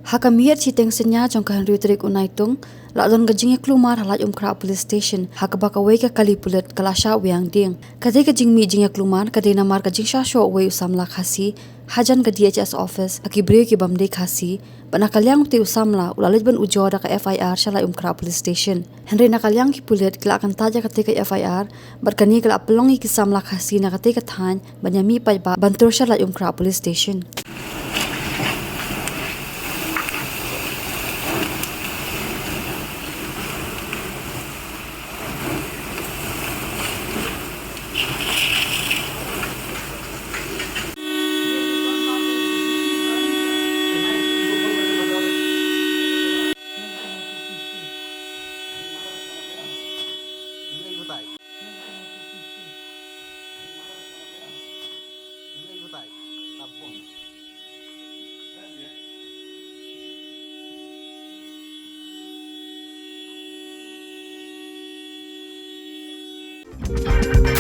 Hakamiat si teng senya jong kahan riutrik unaitung, lakdon gajing klumar halaj kra police station, hakabaka wei ka kali pulet kalasha weang ding. Kadai gajing mi jing klumar, kadai namar gajing shasho wei usamla khasi, hajan ka DHS office, hakibre ki bamde khasi, bana kalyang te usamla, ulalaj ban ujo da ka FIR shalai kra police station. Henry na kalyang ki pulet kila akan taja ka te ka FIR, barkani kila pelongi ki samla khasi na ka te ka than, banyami pa ba bantur shalai kra police station. Thank you.